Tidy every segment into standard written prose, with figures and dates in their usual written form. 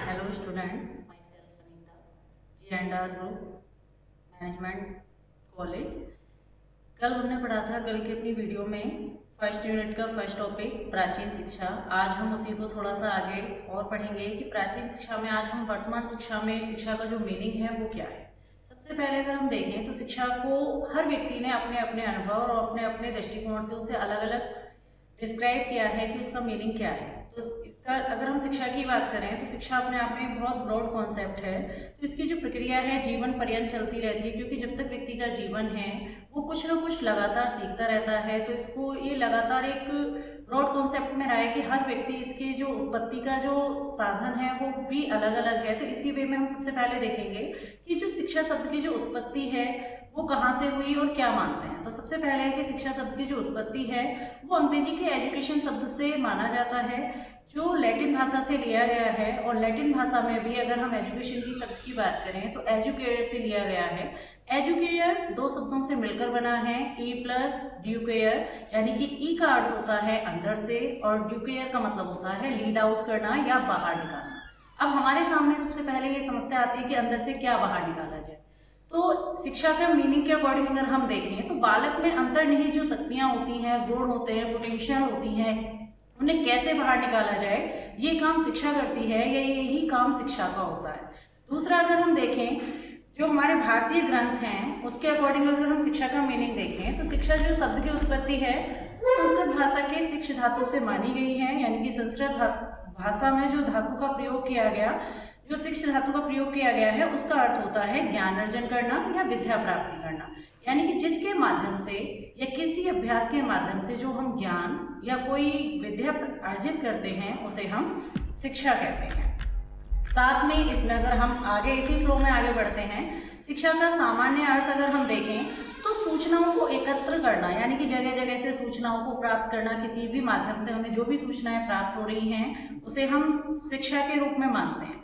Hello student, myself Anita, G&R Group, management college. कल हमने पढ़ा था कल की अपनी वीडियो में फर्स्ट यूनिट का फर्स्ट टॉपिक प्राचीन शिक्षा। आज हम उसी को थोड़ा सा आगे और पढ़ेंगे कि प्राचीन शिक्षा में आज हम वर्तमान शिक्षा में शिक्षा का जो मीनिंग है वो क्या है। सबसे पहले अगर हम देखें तो शिक्षा को हर व्यक्ति ने अपने अपने अनुभव और अपने अपने दृष्टिकोण से उसे अलग अलग डिस्क्राइब किया है कि उसका मीनिंग क्या है। तो इसका अगर हम शिक्षा की बात करें तो शिक्षा अपने आप में बहुत ब्रॉड कॉन्सेप्ट है। तो इसकी जो प्रक्रिया है जीवन पर्यंत चलती रहती है, क्योंकि जब तक व्यक्ति का जीवन है वो कुछ ना कुछ लगातार सीखता रहता है। तो इसको ये लगातार एक ब्रॉड कॉन्सेप्ट में रहा है कि हर व्यक्ति इसके जो उत्पत्ति का जो साधन है वो भी अलग अलग है। तो इसी वे में हम सबसे पहले देखेंगे कि जो शिक्षा शब्द की जो उत्पत्ति है वो कहाँ से हुई और क्या मानते हैं। तो सबसे पहले है कि शिक्षा शब्द की जो उत्पत्ति है वो अंग्रेजी के एजुकेशन शब्द से माना जाता है, जो लैटिन भाषा से लिया गया है। और लैटिन भाषा में भी अगर हम एजुकेशन की शब्द की बात करें तो एजुकेयर से लिया गया है। एजुकेयर दो शब्दों से मिलकर बना है, ई प्लस ड्यूकेयर, यानी कि ई का अर्थ होता है अंदर से और ड्यूकेयर का मतलब होता है लीड आउट करना या बाहर निकालना। अब हमारे सामने सबसे पहले ये समस्या आती है कि अंदर से क्या बाहर निकाला जाए। तो शिक्षा के मीनिंग के अकॉर्डिंग अगर हम देखें तो बालक में अंतर्निहित जो शक्तियां होती हैं, गुण होते हैं, पोटेंशियल होती हैं, उन्हें कैसे बाहर निकाला जाए ये काम शिक्षा करती है या यही काम शिक्षा का होता है। दूसरा अगर हम देखें जो हमारे भारतीय ग्रंथ हैं उसके अकॉर्डिंग अगर हम शिक्षा का मीनिंग देखें तो शिक्षा जो शब्द की उत्पत्ति है वो संस्कृत भाषा के शिक्ष धातु से मानी गई है। यानी कि संस्कृत भाषा में जो धातु का प्रयोग किया गया, जो शिक्ष धातु का प्रयोग किया गया है उसका अर्थ होता है ज्ञान अर्जन करना या विद्या प्राप्ति करना। यानी कि जिसके माध्यम से या किसी अभ्यास के माध्यम से जो हम ज्ञान या कोई विद्या अर्जित करते हैं उसे हम शिक्षा कहते हैं। साथ में इसमें अगर हम आगे इसी फ्लो में आगे बढ़ते हैं, शिक्षा का सामान्य अर्थ अगर हम देखें तो सूचनाओं को एकत्र करना, यानी कि जगह जगह से सूचनाओं को प्राप्त करना, किसी भी माध्यम से हमें जो भी सूचनाएं प्राप्त हो रही हैं उसे हम शिक्षा के रूप में मानते हैं।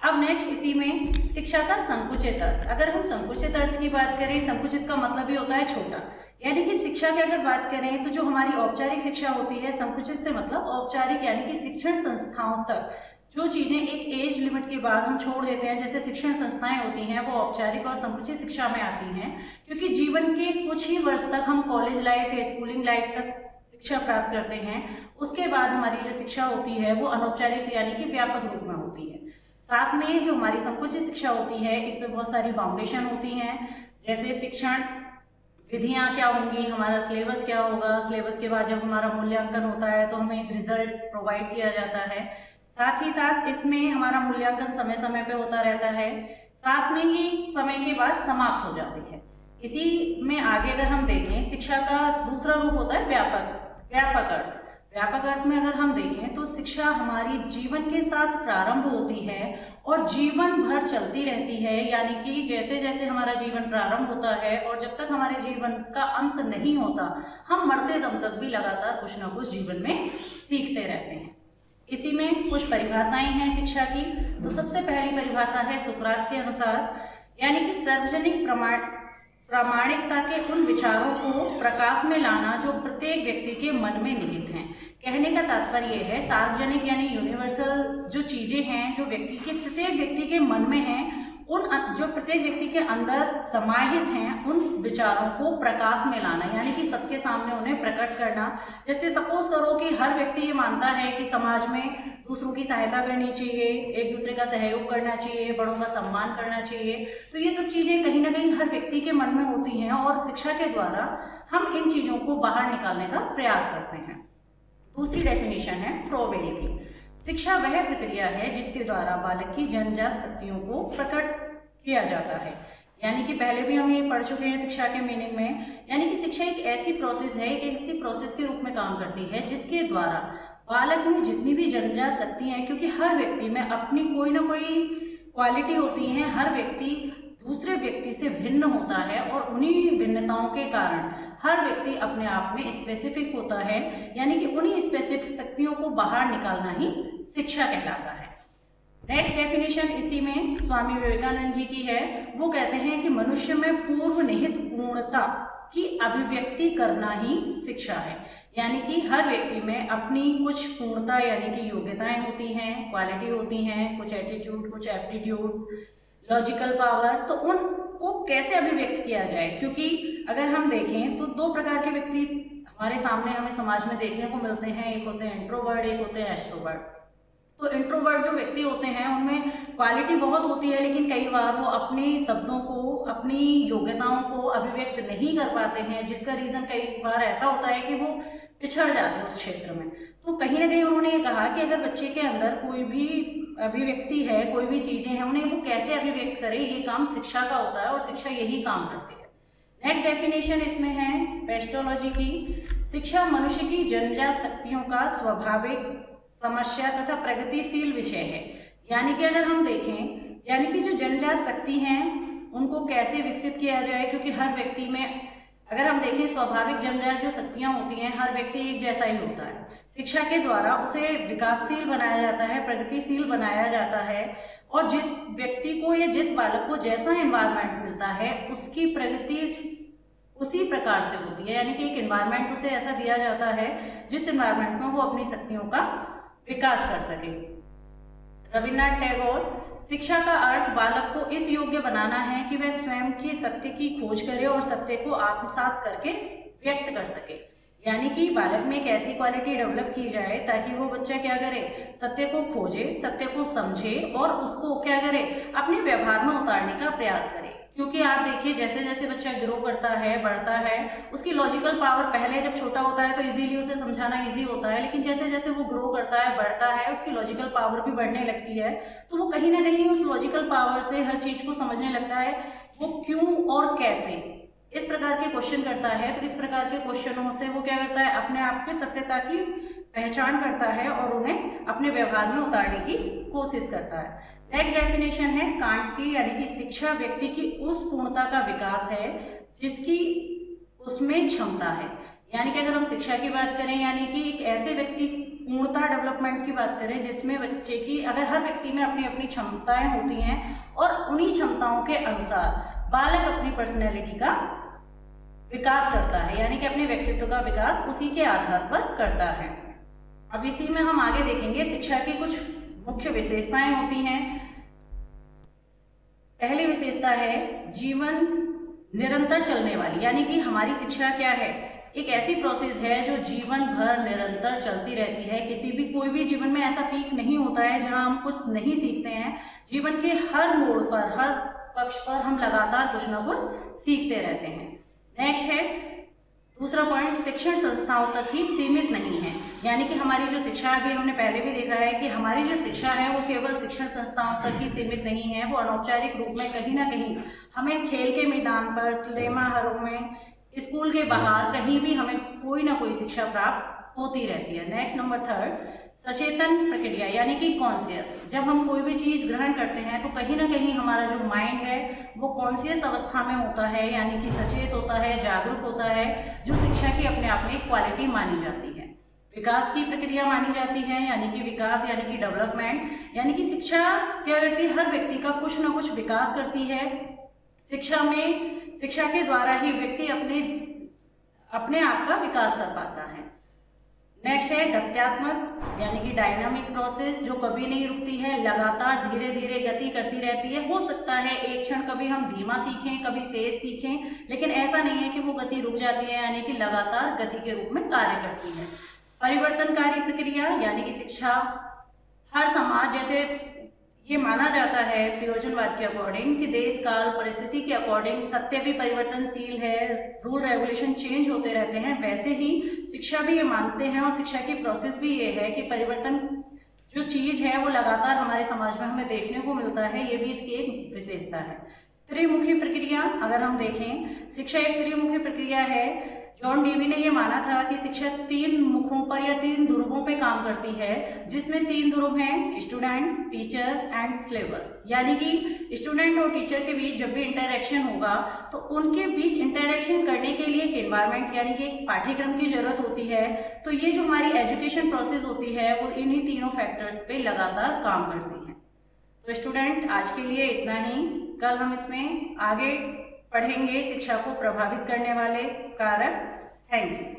अब नेक्स्ट इसी में शिक्षा का संकुचित अर्थ। अगर हम संकुचित अर्थ की बात करें, संकुचित का मतलब ही होता है छोटा, यानी कि शिक्षा की अगर बात करें तो जो हमारी औपचारिक शिक्षा होती है, संकुचित से मतलब औपचारिक यानी कि शिक्षण संस्थाओं तक जो चीजें एक एज लिमिट के बाद हम छोड़ देते हैं, जैसे शिक्षण संस्थाएं होती हैं वो औपचारिक और संकुचित शिक्षा में आती हैं, क्योंकि जीवन के कुछ ही वर्ष तक हम कॉलेज लाइफ या स्कूलिंग लाइफ तक शिक्षा प्राप्त करते हैं। उसके बाद हमारी जो शिक्षा होती है वो अनौपचारिक यानी कि व्यापक रूप में होती है। साथ में जो हमारी संकुचित शिक्षा होती है इसमें बहुत सारी बाउंडेशन होती हैं, जैसे शिक्षण विधियां क्या होंगी, हमारा सिलेबस क्या होगा, सिलेबस के बाद जब हमारा मूल्यांकन होता है तो हमें एक रिजल्ट प्रोवाइड किया जाता है। साथ ही साथ इसमें हमारा मूल्यांकन समय समय पे होता रहता है, साथ में ही समय के बाद समाप्त हो जाती है। इसी में आगे अगर हम देखें शिक्षा का दूसरा रूप होता है व्यापक अर्थ। व्यापक अर्थ में अगर हम देखें तो शिक्षा हमारी जीवन के साथ प्रारंभ होती है और जीवन भर चलती रहती है। यानी कि जैसे जैसे हमारा जीवन प्रारंभ होता है और जब तक हमारे जीवन का अंत नहीं होता, हम मरते दम तक भी लगातार कुछ ना कुछ जीवन में सीखते रहते हैं। इसी में कुछ परिभाषाएं हैं शिक्षा की। तो सबसे पहली परिभाषा है सुकरात के अनुसार, यानी कि सार्वजनिक प्रामाणिकता के उन विचारों को प्रकाश में लाना जो प्रत्येक व्यक्ति के मन में निहित हैं। कहने का तात्पर्य यह है सार्वजनिक यानी यूनिवर्सल जो चीजें हैं जो प्रत्येक व्यक्ति के मन में हैं, उन जो प्रत्येक व्यक्ति के अंदर समाहित हैं उन विचारों को प्रकाश में लाना, यानी कि सबके सामने उन्हें प्रकट करना। जैसे सपोज करो कि हर व्यक्ति ये मानता है कि समाज में दूसरों की सहायता करनी चाहिए, एक दूसरे का सहयोग करना चाहिए, बड़ों का सम्मान करना चाहिए। तो ये सब चीजें कहीं ना कहीं हर व्यक्ति के मन में होती हैं और शिक्षा के द्वारा हम इन चीजों को बाहर निकालने का प्रयास करते हैं। दूसरी डेफिनेशन है फ्रोवेल की। शिक्षा वह प्रक्रिया है जिसके द्वारा बालक की जन्मजात शक्तियों को प्रकट किया जाता है। यानी कि पहले भी हम ये पढ़ चुके हैं शिक्षा के मीनिंग में, यानी कि शिक्षा एक ऐसी प्रोसेस है, एक ऐसी प्रोसेस के रूप में काम करती है जिसके द्वारा बालक में जितनी भी जन्मजात शक्ति है, क्योंकि हर व्यक्ति में अपनी कोई ना कोई क्वालिटी होती है, हर व्यक्ति दूसरे व्यक्ति से भिन्न होता है और उन्हीं भिन्नताओं के कारण हर व्यक्ति अपने आप में स्पेसिफिक होता है। यानी कि उन्हीं स्पेसिफिक शक्तियों को बाहर निकालना ही शिक्षा कहलाता है। नेक्स्ट डेफिनेशन इसी में स्वामी विवेकानंद जी की है। वो कहते हैं कि मनुष्य में पूर्व निहित पूर्णता कि अभिव्यक्ति करना ही शिक्षा है। यानी कि हर व्यक्ति में अपनी कुछ पूर्णता यानी कि योग्यताएं होती हैं, क्वालिटी होती हैं, कुछ एटीट्यूड, कुछ एप्टीट्यूड्स, लॉजिकल पावर, तो उनको कैसे अभिव्यक्त किया जाए। क्योंकि अगर हम देखें तो दो प्रकार के व्यक्ति हमारे सामने हमें समाज में देखने को मिलते हैं, एक होते हैं इंट्रोवर्ट, एक होते हैं एक्सट्रोवर्ट। तो इंट्रोवर्ट जो व्यक्ति होते हैं उनमें क्वालिटी बहुत होती है, लेकिन कई बार वो अपने शब्दों को, अपनी योग्यताओं को अभिव्यक्त नहीं कर पाते हैं, जिसका रीजन कई बार ऐसा होता है कि वो पिछड़ जाते हैं उस क्षेत्र में। तो कहीं ना कहीं उन्होंने ये कहा कि अगर बच्चे के अंदर कोई भी अभिव्यक्ति है, कोई भी चीजें हैं, उन्हें वो कैसे अभिव्यक्त करे, ये काम शिक्षा का होता है और शिक्षा यही काम करती है। नेक्स्ट डेफिनेशन इसमें है पेस्टोलॉजी की। शिक्षा मनुष्य की जन्मजात शक्तियों का स्वाभाविक, समस्या तथा प्रगतिशील विषय है। यानी कि अगर हम देखें, यानी कि जो जन्मजात शक्ति हैं उनको कैसे विकसित किया जाए, क्योंकि हर व्यक्ति में अगर हम देखें स्वाभाविक जन्मजात जो शक्तियां होती हैं, हर व्यक्ति एक जैसा ही होता है। शिक्षा के द्वारा उसे विकासशील बनाया जाता है, प्रगतिशील बनाया जाता है, और जिस व्यक्ति को या जिस बालक को जैसा एनवायरनमेंट मिलता है उसकी प्रगति उसी प्रकार से होती है। यानी कि एक एनवायरनमेंट उसे ऐसा दिया जाता है जिस एनवायरनमेंट में वो अपनी शक्तियों का विकास कर सके। रविन्द्रनाथ टैगोर, शिक्षा का अर्थ बालक को इस योग्य बनाना है कि वह स्वयं के सत्य की खोज करे और सत्य को आत्मसात करके व्यक्त कर सके। यानी कि बालक में एक ऐसी क्वालिटी डेवलप की जाए ताकि वो बच्चा क्या करे, सत्य को खोजे, सत्य को समझे और उसको क्या करे, अपने व्यवहार में उतारने का प्रयास करे। क्योंकि आप देखिए जैसे जैसे बच्चा ग्रो करता है, बढ़ता है, उसकी लॉजिकल पावर पहले जब छोटा होता है तो इजीली उसे समझाना इजी होता है, लेकिन जैसे जैसे वो ग्रो करता है, बढ़ता है, उसकी लॉजिकल पावर भी बढ़ने लगती है, तो वो कहीं ना कहीं उस लॉजिकल पावर से हर चीज को समझने लगता है, वो क्यों और कैसे, इस प्रकार के क्वेश्चन करता है। तो इस प्रकार के क्वेश्चनों से वो क्या करता है, अपने आप की सत्यता की पहचान करता है और उन्हें अपने व्यवहार में उतारने की कोशिश करता है। नेक्स्ट डेफिनेशन है कांट की, यानी कि शिक्षा व्यक्ति की उस पूर्णता का विकास है जिसकी उसमें क्षमता है। यानी कि अगर हम शिक्षा की बात करें, यानी कि एक ऐसे व्यक्ति पूर्णता डेवलपमेंट की बात करें जिसमें बच्चे की, अगर हर व्यक्ति में अपनी अपनी क्षमताएं होती हैं और उन्हीं क्षमताओं के अनुसार बालक अपनी पर्सनैलिटी का विकास करता है, यानी कि अपने व्यक्तित्व का विकास उसी के आधार पर करता है। अब इसी में हम आगे देखेंगे शिक्षा की कुछ मुख्य विशेषताएं होती हैं। पहली विशेषता है जीवन निरंतर चलने वाली, यानी कि हमारी शिक्षा क्या है, एक ऐसी प्रोसेस है जो जीवन भर निरंतर चलती रहती है। किसी भी कोई भी जीवन में ऐसा पीक नहीं होता है जहां हम कुछ नहीं सीखते हैं। जीवन के हर मोड़ पर, हर पक्ष पर हम लगातार कुछ ना कुछ सीखते रहते हैं। नेक्स्ट है दूसरा पॉइंट, शिक्षण संस्थाओं तक ही सीमित नहीं है। यानी कि हमारी जो शिक्षा, अभी हमने पहले भी देखा है कि हमारी जो शिक्षा है वो केवल शिक्षण संस्थाओं तक ही सीमित नहीं है, वो अनौपचारिक रूप में कहीं ना कहीं हमें खेल के मैदान पर, सिनेमा घरों में, स्कूल के बाहर कहीं भी हमें कोई ना कोई शिक्षा प्राप्त होती रहती है। नेक्स्ट नंबर थर्ड, सचेतन प्रक्रिया, यानी कि कॉन्शियस। जब हम कोई भी चीज ग्रहण करते हैं तो कहीं ना कहीं हमारा जो माइंड है वो कॉन्शियस अवस्था में होता है, यानी कि सचेत होता है, जागरूक होता है, जो शिक्षा की अपने आप में एक क्वालिटी मानी जाती है। विकास की प्रक्रिया मानी जाती है, यानी कि विकास यानी कि डेवलपमेंट, यानी कि शिक्षा क्या करती है, हर व्यक्ति का कुछ ना कुछ विकास करती है। शिक्षा के द्वारा ही व्यक्ति अपने आप का विकास कर पाता है। नेक्स्ट है गत्यात्मक, यानी कि डायनामिक प्रोसेस, जो कभी नहीं रुकती है, लगातार धीरे धीरे गति करती रहती है। हो सकता है एक क्षण कभी हम धीमा सीखें, कभी तेज सीखें, लेकिन ऐसा नहीं है कि वो गति रुक जाती है, यानी कि लगातार गति के रूप में कार्य करती है। परिवर्तनकारी प्रक्रिया, यानी कि शिक्षा हर समाज, जैसे ये माना जाता है प्रयोजनवाद के अकॉर्डिंग कि देश काल परिस्थिति के अकॉर्डिंग सत्य भी परिवर्तनशील है, रूल रेगुलेशन चेंज होते रहते हैं, वैसे ही शिक्षा भी ये मानते हैं और शिक्षा की प्रोसेस भी ये है कि परिवर्तन जो चीज है वो लगातार हमारे समाज में हमें देखने को मिलता है। ये भी इसकी एक विशेषता है। त्रिमुखी प्रक्रिया, अगर हम देखें शिक्षा एक त्रिमुखी प्रक्रिया है। जॉन डेवी ने यह माना था कि शिक्षा 3 मुखों पर या 3 ध्रुवों पे काम करती है, जिसमें 3 ध्रुव हैं, स्टूडेंट, टीचर एंड सिलेबस। यानी कि स्टूडेंट और टीचर के बीच जब भी इंटरेक्शन होगा तो उनके बीच इंटरेक्शन करने के लिए एक एनवायरनमेंट यानी कि एक पाठ्यक्रम की जरूरत होती है। तो ये जो हमारी एजुकेशन प्रोसेस होती है वो इन्हीं तीनों फैक्टर्स पे लगातार काम करती है। तो स्टूडेंट आज के लिए इतना ही, कल हम इसमें आगे पढ़ेंगे शिक्षा को प्रभावित करने वाले कारक। Thank you.